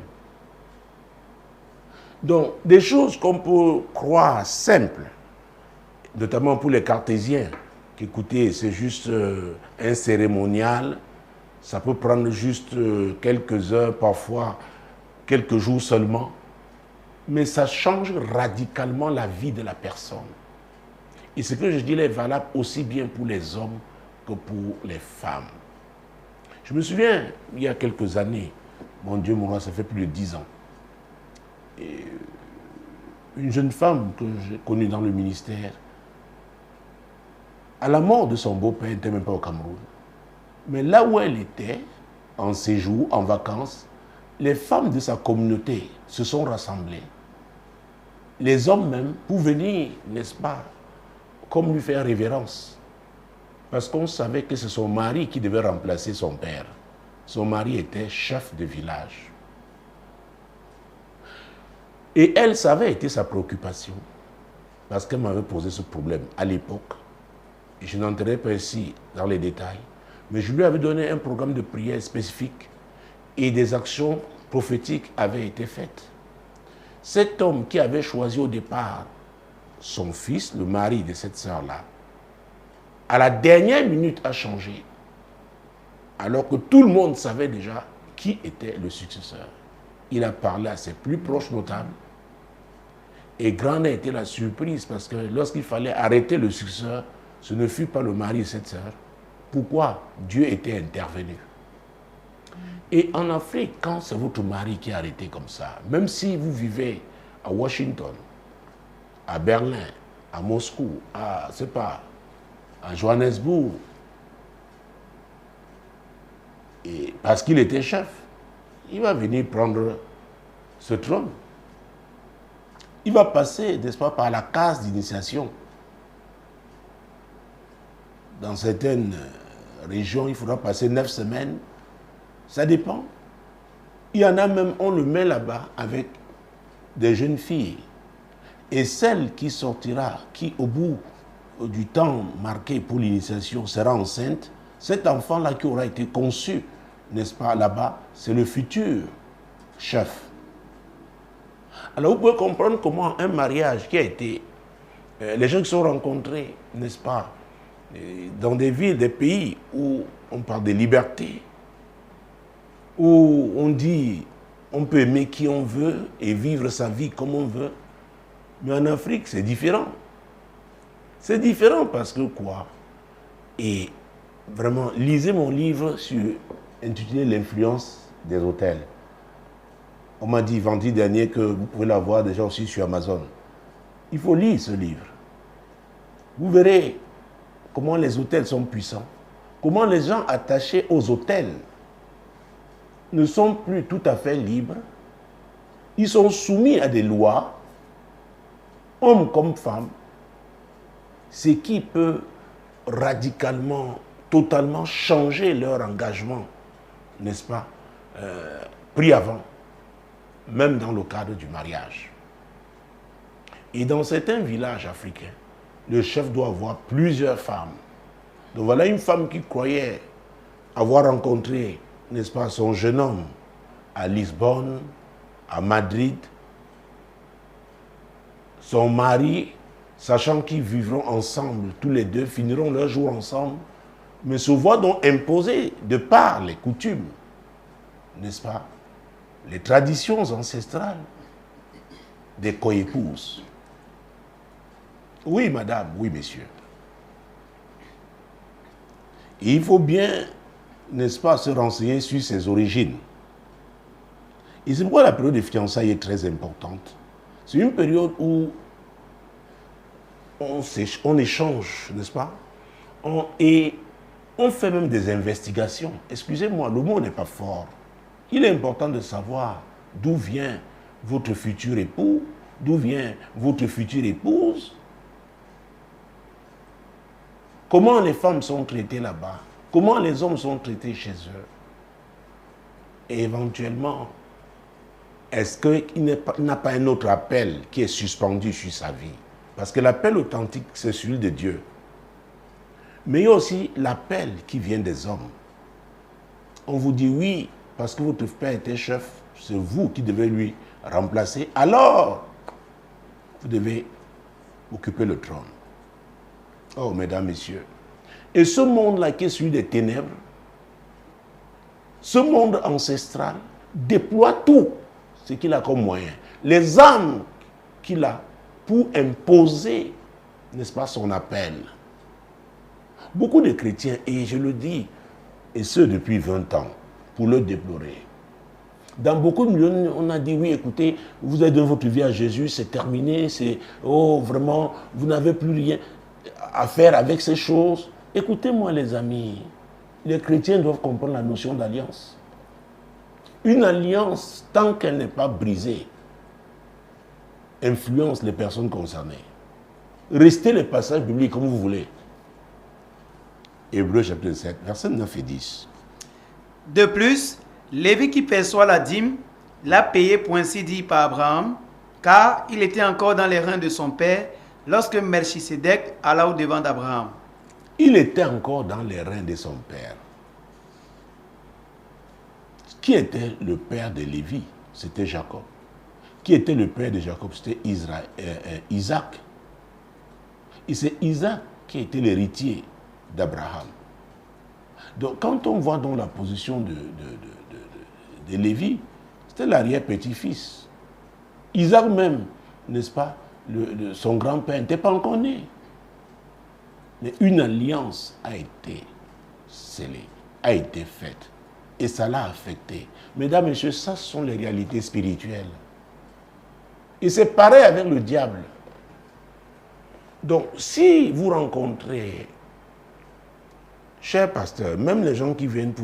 Donc, des choses qu'on peut croire simples, notamment pour les cartésiens, qu'écoutez, c'est juste un cérémonial, ça peut prendre juste quelques heures, parfois quelques jours seulement, mais ça change radicalement la vie de la personne. Et ce que je dis est valable aussi bien pour les hommes que pour les femmes. Je me souviens, il y a quelques années, mon Dieu, mon roi, ça fait plus de 10 ans, et une jeune femme que j'ai connue dans le ministère, à la mort de son beau-père, elle n'était même pas au Cameroun. Mais là où elle était, en séjour, en vacances, les femmes de sa communauté se sont rassemblées. Les hommes même, pour venir, n'est-ce pas, comme lui faire révérence. Parce qu'on savait que c'est son mari qui devait remplacer son père. Son mari était chef de village. Et elle, ça avait été sa préoccupation. Parce qu'elle m'avait posé ce problème à l'époque. Je n'entrerai pas ici dans les détails. Mais je lui avais donné un programme de prière spécifique et des actions prophétiques avaient été faites. Cet homme qui avait choisi au départ son fils, le mari de cette sœur-là, à la dernière minute a changé, alors que tout le monde savait déjà qui était le successeur. Il a parlé à ses plus proches notables et grande a été la surprise parce que lorsqu'il fallait arrêter le successeur, ce ne fut pas le mari de cette sœur. Pourquoi? Dieu était intervenu. Et en Afrique, quand c'est votre mari qui est arrêté comme ça, même si vous vivez à Washington, à Berlin, à Moscou, à Johannesburg. Et parce qu'il était chef, il va venir prendre ce trône. Il va passer, n'est-ce pas, par la case d'initiation. Dans certaines régions, il faudra passer 9 semaines. Ça dépend. Il y en a même, on le met là-bas avec des jeunes filles. Et celle qui sortira, qui au bout du temps marqué pour l'initiation sera enceinte, cet enfant-là qui aura été conçu, n'est-ce pas, là-bas, c'est le futur chef. Alors vous pouvez comprendre comment un mariage qui a été... les gens qui se sont rencontrés, n'est-ce pas, dans des villes, des pays où on parle de liberté, où on dit on peut aimer qui on veut et vivre sa vie comme on veut. Mais en Afrique, c'est différent. C'est différent parce que quoi? Et vraiment, lisez mon livre intitulé L'influence des hôtels. On m'a dit vendredi dernier que vous pouvez l'avoir déjà aussi sur Amazon. Il faut lire ce livre. Vous verrez comment les hôtels sont puissants. Comment les gens attachés aux hôtels ne sont plus tout à fait libres. Ils sont soumis à des lois, hommes comme femmes, ce qui peut radicalement, totalement changer leur engagement, n'est-ce pas, pris avant, même dans le cadre du mariage. Et dans certains villages africains, le chef doit avoir plusieurs femmes. Donc voilà une femme qui croyait avoir rencontré, n'est-ce pas, son jeune homme à Lisbonne, à Madrid, son mari, sachant qu'ils vivront ensemble, tous les deux finiront leur jour ensemble, mais se voit donc imposer de par les coutumes, n'est-ce pas, les traditions ancestrales des coépouses. Oui, madame, oui, monsieur. Et il faut bien, n'est-ce pas, se renseigner sur ses origines. Et c'est pourquoi la période de fiançailles est très importante. C'est une période où on échange, n'est-ce pas? Et on fait même des investigations. Excusez-moi, le mot n'est pas fort. Il est important de savoir d'où vient votre futur époux, d'où vient votre future épouse. Comment les femmes sont traitées là-bas? Comment les hommes sont traités chez eux? Et éventuellement, est-ce qu'il n'a pas un autre appel qui est suspendu sur sa vie? Parce que l'appel authentique, c'est celui de Dieu. Mais il y a aussi l'appel qui vient des hommes. On vous dit oui, parce que votre père était chef, c'est vous qui devez lui remplacer. Alors, vous devez occuper le trône. Oh, mesdames, messieurs. Et ce monde-là qui est celui des ténèbres, ce monde ancestral déploie tout ce qu'il a comme moyen. Les âmes qu'il a pour imposer, n'est-ce pas, son appel. Beaucoup de chrétiens, et je le dis, et ce depuis 20 ans, pour le déplorer. Dans beaucoup de milieux, on a dit, oui, écoutez, vous avez donné votre vie à Jésus, c'est terminé, c'est, oh, vraiment, vous n'avez plus rien à faire avec ces choses. Écoutez-moi, les amis, les chrétiens doivent comprendre la notion d'alliance. Une alliance, tant qu'elle n'est pas brisée, influence les personnes concernées. Restez les passages bibliques comme vous voulez. Hébreux chapitre 7, versets 9 et 10. De plus, Lévi qui perçoit la dîme l'a payé pour ainsi dire par Abraham, car il était encore dans les reins de son père lorsque Melchisédek alla au-devant d'Abraham. Il était encore dans les reins de son père. Qui était le père de Lévi? C'était Jacob. Qui était le père de Jacob? C'était Isaac. Et c'est Isaac qui était l'héritier d'Abraham. Donc quand on voit dans la position de Lévi, c'était l'arrière-petit-fils. Isaac même, n'est-ce pas, son grand-père n'était pas encore né. Mais une alliance a été scellée, a été faite. Et ça l'a affecté. Mesdames et messieurs, ça ce sont les réalités spirituelles. Et c'est pareil avec le diable. Donc, si vous rencontrez, chers pasteurs, même les gens qui viennent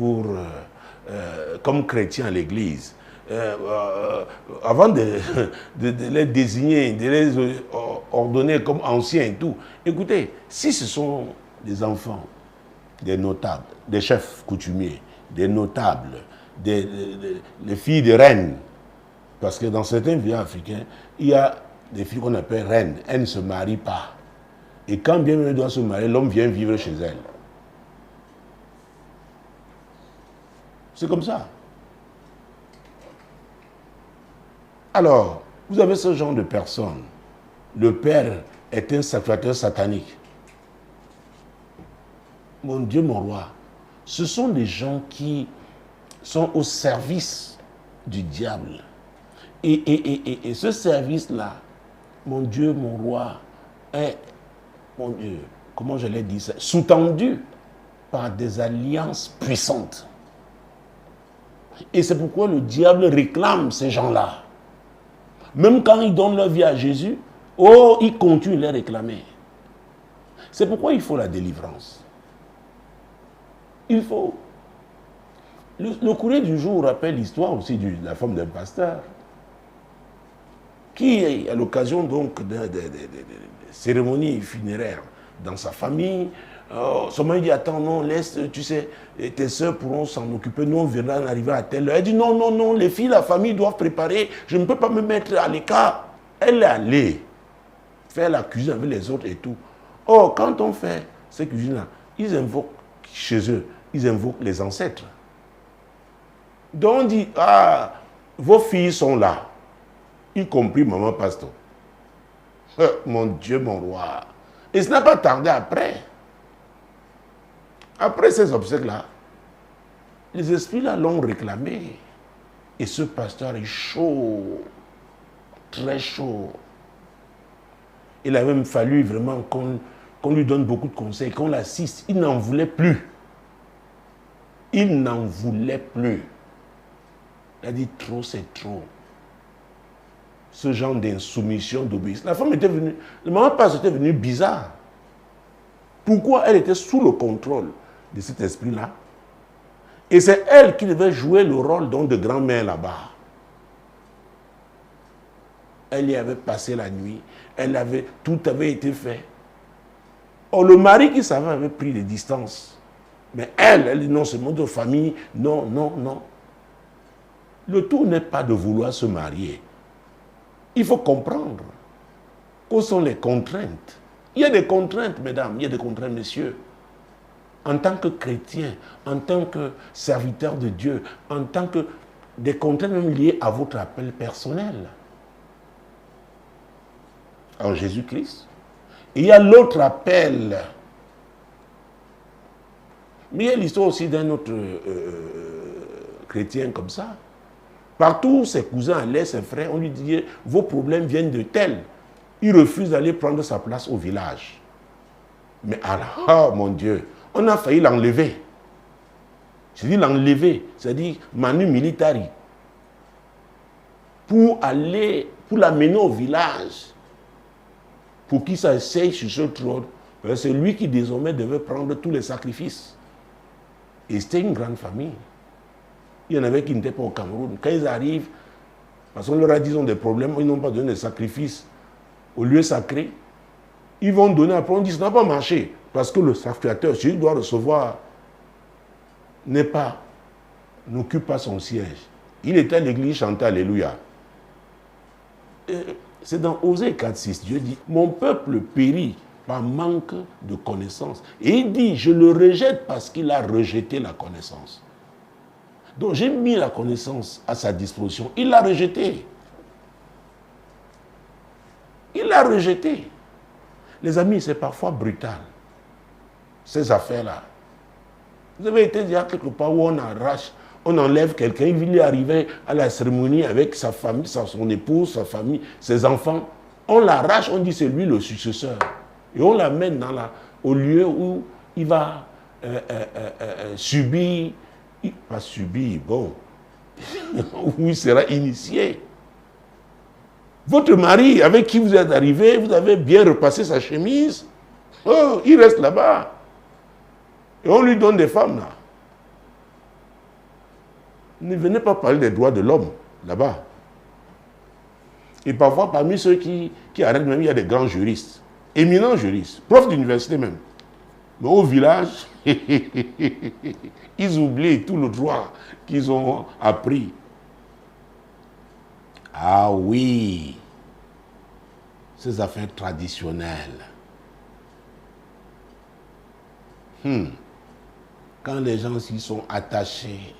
comme chrétiens à l'église, avant de les désigner, de les ordonner comme anciens et tout, écoutez, si ce sont des enfants, des notables, des chefs coutumiers, des notables, les filles de reines, parce que dans certains villages africains, il y a des filles qu'on appelle reines, elles ne se marient pas. Et quand bien même elle doit se marier, l'homme vient vivre chez elle. C'est comme ça. Alors, vous avez ce genre de personnes. Le père est un sacrificateur satanique. Mon Dieu, mon roi, ce sont des gens qui sont au service du diable. Et ce service-là, mon Dieu, mon roi, est, mon Dieu, comment je l'ai dit, sous-tendu par des alliances puissantes. Et c'est pourquoi le diable réclame ces gens-là. Même quand ils donnent leur vie à Jésus, ils continuent de les réclamer. C'est pourquoi il faut la délivrance. Il faut. Le courrier du jour rappelle l'histoire aussi de la femme d'un pasteur qui, à l'occasion donc de cérémonies funéraires dans sa famille, son mari dit, attends, non, laisse, tu sais, tes soeurs pourront s'en occuper, nous on verra arriver à telle heure. Elle dit, non, non, non, les filles, la famille doivent préparer, je ne peux pas me mettre à l'écart. Elle est allée faire la cuisine avec les autres et tout. Or, quand on fait ces cuisines-là, ils invoquent chez eux, ils invoquent les ancêtres. Donc on dit, vos filles sont là, y compris maman pasteur. Mon Dieu, mon roi. Et ce n'a pas tardé après. Après ces obsèques-là, les esprits-là l'ont réclamé. Et ce pasteur est chaud, très chaud. Il a même fallu vraiment qu'on lui donne beaucoup de conseils, qu'on l'assiste. Il n'en voulait plus. Il n'en voulait plus. Il a dit, trop, c'est trop. Ce genre d'insoumission, d'obéissance. La femme était venue, le maman passe était venue bizarre. Pourquoi elle était sous le contrôle de cet esprit-là? Et c'est elle qui devait jouer le rôle donc de grand-mère là-bas. Elle y avait passé la nuit. Tout avait été fait. Or, le mari qui savait avait pris des distances. Mais elle dit non, c'est mon de famille. Non, non, non. Le tout n'est pas de vouloir se marier. Il faut comprendre quelles sont les contraintes. Il y a des contraintes, mesdames, il y a des contraintes, messieurs. En tant que chrétien, en tant que serviteur de Dieu, en tant que des contraintes même liées à votre appel personnel. En Jésus-Christ. Il y a l'autre appel. Mais il y a l'histoire aussi d'un autre chrétien comme ça. Partout où ses cousins allaient, ses frères, on lui disait, vos problèmes viennent de tel. Il refuse d'aller prendre sa place au village. Mais alors, oh mon Dieu, on a failli l'enlever. Je dis l'enlever, c'est-à-dire manu militari. Pour l'amener au village. Pour qu'il s'asseye sur ce trône. C'est lui qui désormais devait prendre tous les sacrifices. Et c'était une grande famille. Il y en avait qui n'étaient pas au Cameroun. Quand ils arrivent, parce qu'on leur a dit qu'ils ont des problèmes, ils n'ont pas donné de sacrifices au lieu sacré. Ils vont donner, après on dit ça n'a pas marché. Parce que le sacrificateur, celui qui doit recevoir, n'occupe pas son siège. Il était à l'église, chantait Alléluia. C'est dans Osée 4,6, Dieu dit, mon peuple périt par manque de connaissance. Et il dit, je le rejette parce qu'il a rejeté la connaissance. Donc j'ai mis la connaissance à sa disposition. Il l'a rejeté. Il l'a rejeté. Les amis, c'est parfois brutal. Ces affaires-là. Vous avez été déjà quelque part où on arrache, on enlève quelqu'un, il est arrivé à la cérémonie avec sa famille, son épouse, sa famille, ses enfants. On l'arrache, on dit c'est lui le successeur. Et on l'amène au lieu où il va subir, pas subir, bon, où il sera initié. Votre mari avec qui vous êtes arrivé, vous avez bien repassé sa chemise. Oh, il reste là-bas. Et on lui donne des femmes là. Ne venez pas parler des droits de l'homme là-bas. Et parfois, parmi ceux qui arrêtent même, il y a des grands juristes, éminents juristes, profs d'université même. Mais au village, ils oublient tout le droit qu'ils ont appris. Ah oui, ces affaires traditionnelles. Quand les gens s'y sont attachés,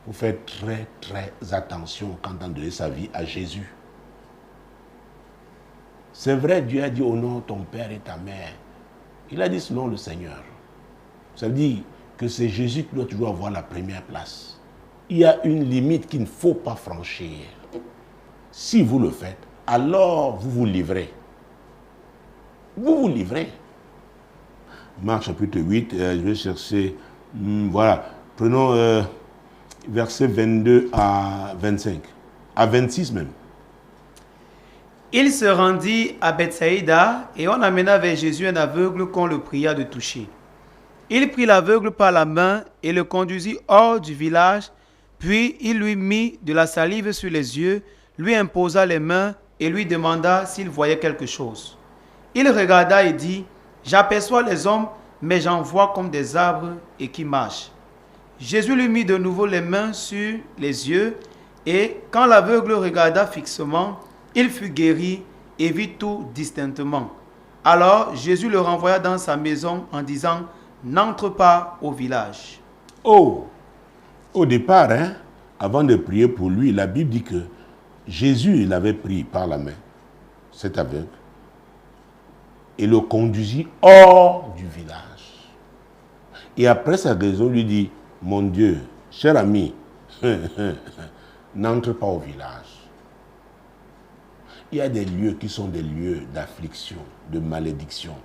il faut faire très très attention quand on donne sa vie à Jésus. C'est vrai, Dieu a dit honore ton père et ta mère. Il a dit selon le Seigneur. Ça veut dire que c'est Jésus qui doit toujours avoir la première place. Il y a une limite qu'il ne faut pas franchir. Si vous le faites, alors vous vous livrez. Vous vous livrez. Marc chapitre 8, je vais chercher, voilà, prenons versets 22 à 25, à 26 même. Il se rendit à Bethsaïda et on amena vers Jésus un aveugle qu'on le pria de toucher. Il prit l'aveugle par la main et le conduisit hors du village, puis il lui mit de la salive sur les yeux, lui imposa les mains et lui demanda s'il voyait quelque chose. Il regarda et dit, « J'aperçois les hommes, mais j'en vois comme des arbres et qui marchent. » Jésus lui mit de nouveau les mains sur les yeux et quand l'aveugle regarda fixement, il fut guéri et vit tout distinctement. Alors Jésus le renvoya dans sa maison en disant, « N'entre pas au village. » Oh, au départ, avant de prier pour lui, la Bible dit que Jésus l'avait pris par la main, cet aveugle, et le conduisit hors du village. Et après sa guérison, lui dit, « Mon Dieu, cher ami, n'entre pas au village. » Il y a des lieux qui sont des lieux d'affliction, de malédiction.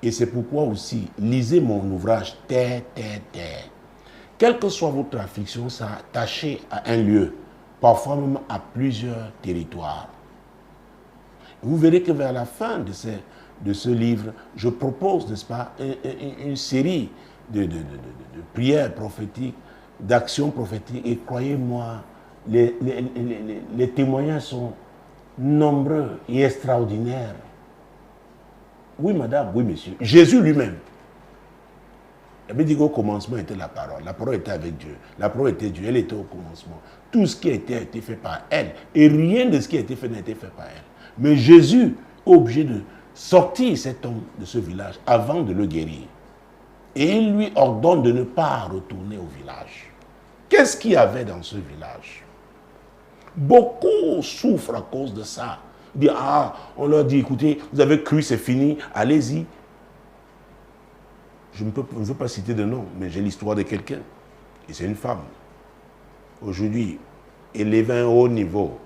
Et c'est pourquoi aussi, lisez mon ouvrage Terre, Terre, Terre. Quelle que soit votre affliction, ça attaché à un lieu, parfois même à plusieurs territoires. Vous verrez que vers la fin de ce livre, je propose, n'est-ce pas, une série de prières prophétiques, d'actions prophétiques. Et croyez-moi, les témoignages sont nombreux et extraordinaires. Oui, madame, oui, monsieur. Jésus lui-même. Il avait dit qu'au commencement était la parole. La parole était avec Dieu. La parole était Dieu. Elle était au commencement. Tout ce qui a été fait par elle. Et rien de ce qui a été fait n'a été fait par elle. Mais Jésus est obligé de sortir cet homme de ce village avant de le guérir. Et il lui ordonne de ne pas retourner au village. Qu'est-ce qu'il y avait dans ce village? Beaucoup souffrent à cause de ça. On leur dit, écoutez, vous avez cru, c'est fini, allez-y. Je ne veux pas citer de nom, mais j'ai l'histoire de quelqu'un. Et c'est une femme. Aujourd'hui, élevée à un haut niveau,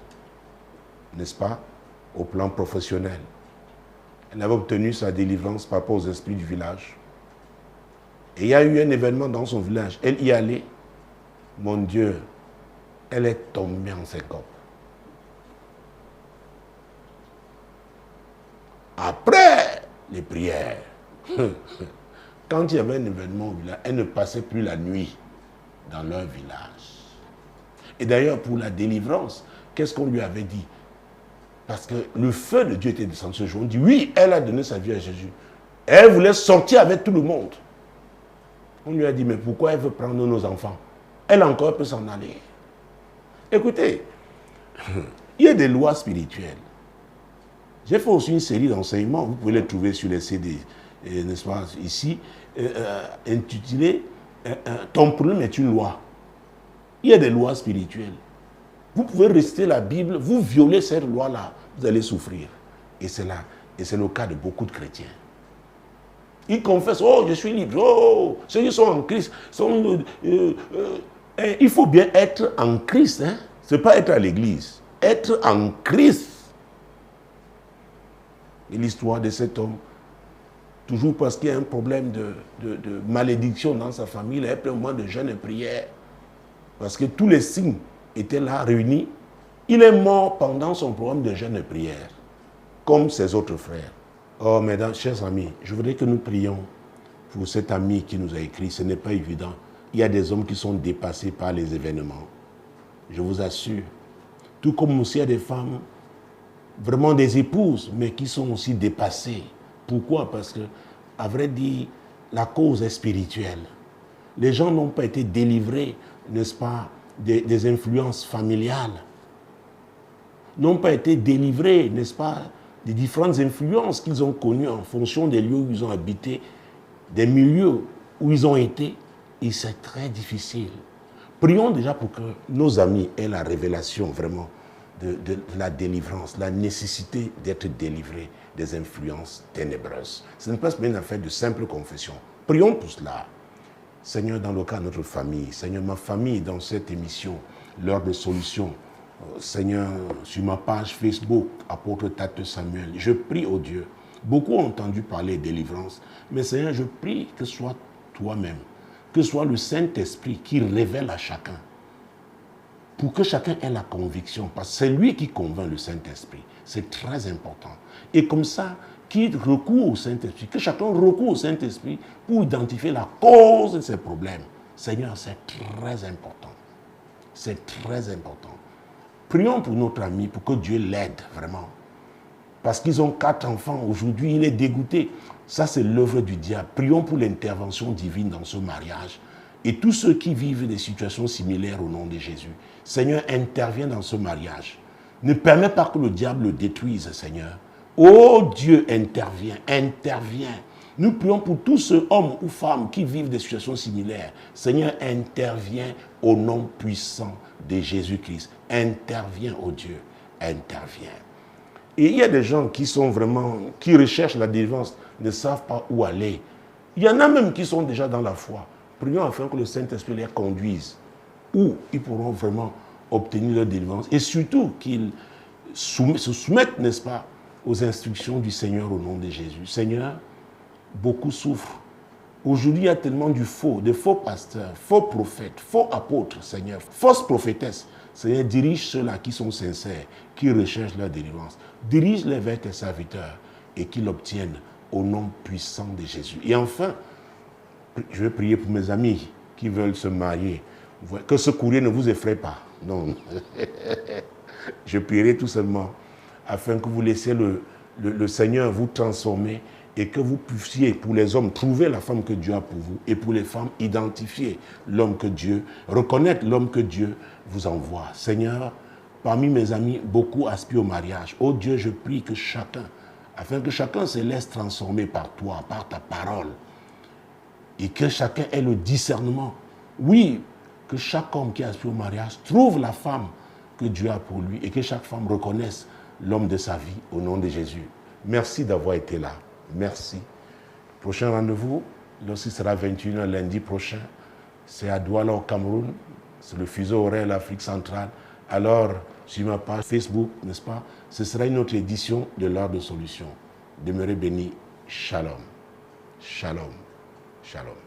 n'est-ce pas, au plan professionnel. Elle avait obtenu sa délivrance par rapport aux esprits du village. Et il y a eu un événement dans son village. Elle y allait. Mon Dieu, elle est tombée en syncope. Après les prières, quand il y avait un événement au village, elle ne passait plus la nuit dans leur village. Et d'ailleurs, pour la délivrance, qu'est-ce qu'on lui avait dit? Parce que le feu de Dieu était descendu ce jour. On dit, oui, elle a donné sa vie à Jésus. Elle voulait sortir avec tout le monde. On lui a dit, mais pourquoi elle veut prendre nos enfants? Elle encore peut s'en aller. Écoutez, il y a des lois spirituelles. J'ai fait aussi une série d'enseignements, vous pouvez les trouver sur les CD, n'est-ce pas, ici, intitulée « Ton problème est une loi ». Il y a des lois spirituelles. Vous pouvez réciter la Bible, vous violez cette loi-là, vous allez souffrir. Et c'est là, et c'est le cas de beaucoup de chrétiens. Ils confessent, oh, je suis libre, oh, ceux qui sont en Christ, il faut bien être en Christ, hein? Ce n'est pas être à l'église, être en Christ. Et l'histoire de cet homme, toujours parce qu'il y a un problème de malédiction dans sa famille, il a pris un moment de jeûne et prière. Parce que tous les signes étaient là, réunis. Il est mort pendant son programme de jeûne et prière, comme ses autres frères. Oh, mesdames, chers amis, je voudrais que nous prions pour cet ami qui nous a écrit. Ce n'est pas évident. Il y a des hommes qui sont dépassés par les événements. Je vous assure. Tout comme aussi il y a des femmes, vraiment des épouses, mais qui sont aussi dépassées. Pourquoi? Parce que, à vrai dire, la cause est spirituelle. Les gens n'ont pas été délivrés, n'est-ce pas, des influences familiales. N'ont pas été délivrés, n'est-ce pas, des différentes influences qu'ils ont connues en fonction des lieux où ils ont habité, des milieux où ils ont été. Et c'est très difficile. Prions déjà pour que nos amis aient la révélation vraiment de la délivrance, la nécessité d'être délivrés des influences ténébreuses. Ce n'est pas une affaire de simple confession. Prions pour cela. Seigneur, dans le cas de notre famille, Seigneur, ma famille dans cette émission, l'heure de solution, Seigneur, sur ma page Facebook, apôtre Tate Samuel, je prie au Dieu. Beaucoup ont entendu parler de délivrance, mais Seigneur, je prie que ce soit toi-même, que ce soit le Saint-Esprit qui révèle à chacun, pour que chacun ait la conviction, parce que c'est lui qui convainc le Saint-Esprit. C'est très important. Et comme ça, qu'il recourt au Saint-Esprit, que chacun recourt au Saint-Esprit pour identifier la cause de ses problèmes. Seigneur, c'est très important. C'est très important. Prions pour notre ami, pour que Dieu l'aide vraiment. Parce qu'ils ont 4 enfants. Aujourd'hui, il est dégoûté. Ça, c'est l'œuvre du diable. Prions pour l'intervention divine dans ce mariage. Et tous ceux qui vivent des situations similaires au nom de Jésus. Seigneur, interviens dans ce mariage. Ne permets pas que le diable le détruise, Seigneur. Oh Dieu, interviens, interviens. Nous prions pour tous ceux hommes ou femmes qui vivent des situations similaires. Seigneur, interviens au nom puissant de Jésus-Christ. Interviens, oh Dieu, interviens. Et il y a des gens qui sont vraiment, qui recherchent la délivrance, ne savent pas où aller. Il y en a même qui sont déjà dans la foi. Prions afin que le Saint-Esprit les conduise, où ils pourront vraiment obtenir leur délivrance. Et surtout qu'ils se soumettent, n'est-ce pas, aux instructions du Seigneur au nom de Jésus. Seigneur, beaucoup souffrent. Aujourd'hui, il y a tellement des faux pasteurs, faux prophètes, faux apôtres, Seigneur, fausses prophétesses. Seigneur, dirige ceux-là qui sont sincères, qui recherchent leur délivrance. Dirige-les vers tes serviteurs et qu'ils l'obtiennent au nom puissant de Jésus. Et enfin, je vais prier pour mes amis qui veulent se marier. Que ce courrier ne vous effraie pas. Non. Je prierai tout seulement afin que vous laissiez le Seigneur vous transformer et que vous puissiez, pour les hommes, trouver la femme que Dieu a pour vous et pour les femmes, identifier l'homme que Dieu, reconnaître l'homme que Dieu vous envoie. Seigneur, parmi mes amis, beaucoup aspirent au mariage. Oh Dieu, je prie que chacun, afin que chacun se laisse transformer par toi, par ta parole, et que chacun ait le discernement. Oui, que chaque homme qui aspire au mariage trouve la femme que Dieu a pour lui et que chaque femme reconnaisse l'homme de sa vie au nom de Jésus. Merci d'avoir été là. Merci. Prochain rendez-vous, lorsqu'il sera 21h lundi prochain, c'est à Douala au Cameroun, c'est le fuseau horaire de l'Afrique centrale. Alors, sur ma page Facebook, n'est-ce pas, ce sera une autre édition de l'heure de solution. Demeurez bénis. Shalom. Shalom. Shalom.